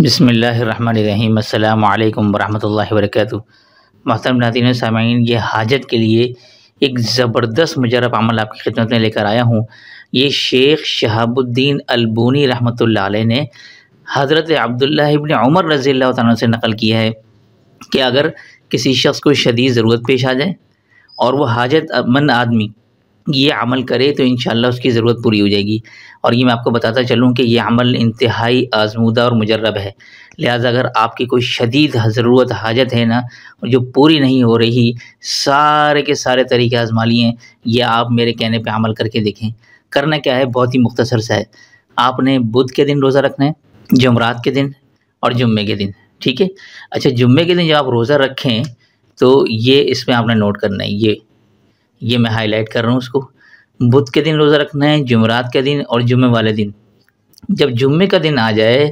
बिस्मिल्लाहिर्रहमानिर्रहीम अस्सलामु अलैकुम वरहमतुल्लाहि वबरकातुहू। मोहतरम नाज़रीन व सामीन, ये हाजत के लिए एक ज़बरदस्त मुजरब अमल आपकी खिदमत में लेकर आया हूँ। ये शेख शहाबुद्दीन अलबूनी रहमतुल्लाह अलैह ने हज़रत अब्दुल्लाह इब्न उमर रज़ियल्लाहु तआला से नकल किया है कि अगर किसी शख्स को शदीद ज़रूरत पेश आ जाए और वह हाजतमंद आदमी ये अमल करे तो इंशाअल्लाह उसकी ज़रूरत पूरी हो जाएगी। और ये मैं आपको बताता चलूँ कि ये अमल इंतहाई आज़मूदा और मुजर्रब है। लिहाजा अगर आपकी कोई शदीद ज़रूरत हाजत है ना, जो पूरी नहीं हो रही, सारे के सारे तरीके आज़मा लिए हैं, ये आप मेरे कहने पे अमल करके देखें। करना क्या है, बहुत ही मुख्तसर सा है। आपने बुध के दिन रोज़ा रखना है, जुमरात के दिन और जुम्मे के दिन, ठीक है। अच्छा, जुम्मे के दिन जब आप रोज़ा रखें तो ये इसमें आपने नोट करना है, ये मैं हाईलाइट कर रहा हूँ उसको। बुध के दिन रोज़ा रखना है, जुमेरात के दिन और जुम्मे वाले दिन। जब जुम्मे का दिन आ जाए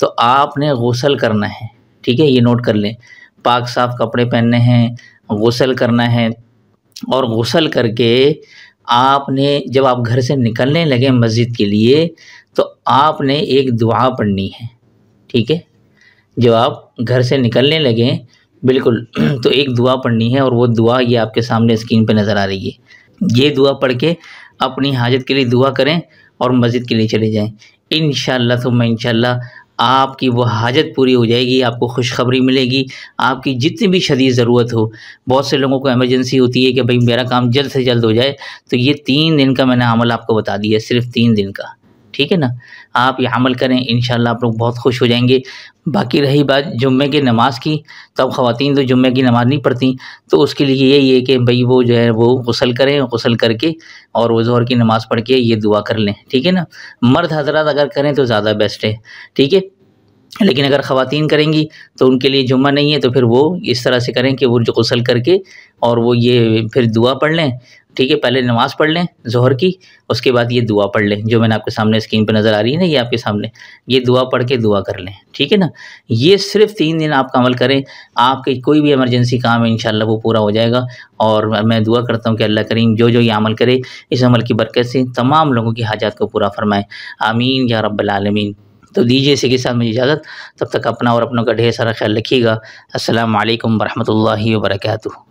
तो आपने गुस्ल करना है, ठीक है, ये नोट कर लें। पाक साफ़ कपड़े पहनने हैं, गुस्ल करना है और गुस्ल करके आपने जब आप घर से निकलने लगे मस्जिद के लिए तो आपने एक दुआ पढ़नी है, ठीक है। जब आप घर से निकलने लगें बिल्कुल तो एक दुआ पढ़नी है और वो दुआ ये आपके सामने स्क्रीन पे नज़र आ रही है। ये दुआ पढ़ के अपनी हाजत के लिए दुआ करें और मस्जिद के लिए चले जाएं। इंशाअल्लाह सुम्मा इंशाअल्लाह आपकी वो हाजत पूरी हो जाएगी, आपको खुशखबरी मिलेगी। आपकी जितनी भी शदीद ज़रूरत हो, बहुत से लोगों को इमरजेंसी होती है कि भाई मेरा काम जल्द से जल्द हो जाए, तो ये 3 दिन का मैंने अमल आपको बता दिया, सिर्फ 3 दिन का, ठीक है ना। आप ये अमल करें, इंशाअल्लाह आप लोग बहुत खुश हो जाएंगे। बाकी रही बात जुम्मे की नमाज़ की, तो अब ख़वातीन तो जुम्मे की नमाज़ नहीं पढ़ती, तो उसके लिए यही है कि भाई वो जो है वो गुस्ल करें, गुस्ल करके और वो ज़ोहर की नमाज़ पढ़ के ये दुआ कर लें, ठीक है ना। मर्द हज़रात अगर करें तो ज़्यादा बेस्ट है, ठीक है। लेकिन अगर ख़वातीन करेंगी तो उनके लिए जुम्मा नहीं है, तो फिर वो इस तरह से करें कि वो जो गुस्ल करके और वो ये फिर दुआ पढ़ लें, ठीक है। पहले नमाज़ पढ़ लें ज़ोहर की, उसके बाद ये दुआ पढ़ लें जो मैंने आपके सामने स्क्रीन पे नज़र आ रही है ना, ये आपके सामने, ये दुआ पढ़ के दुआ कर लें, ठीक है ना। ये सिर्फ 3 दिन आप अमल करें, आपके कोई भी इमरजेंसी काम है इंशाअल्लाह वो पूरा हो जाएगा। और मैं दुआ करता हूँ कि अल्लाह करीम जो जो ये अमल करे, इस अमल की बरकत से तमाम लोगों की हाजात को पूरा फरमाए, आमीन या रब्बल आलमीन। तो दीजिए इसी के साथ मुझे इजाज़त, तब तक अपना और अपनों का ढेर सारा ख्याल रखिएगा। अस्सलामु अलैकुम वरहमतुल्लाहि वबरकातुहू।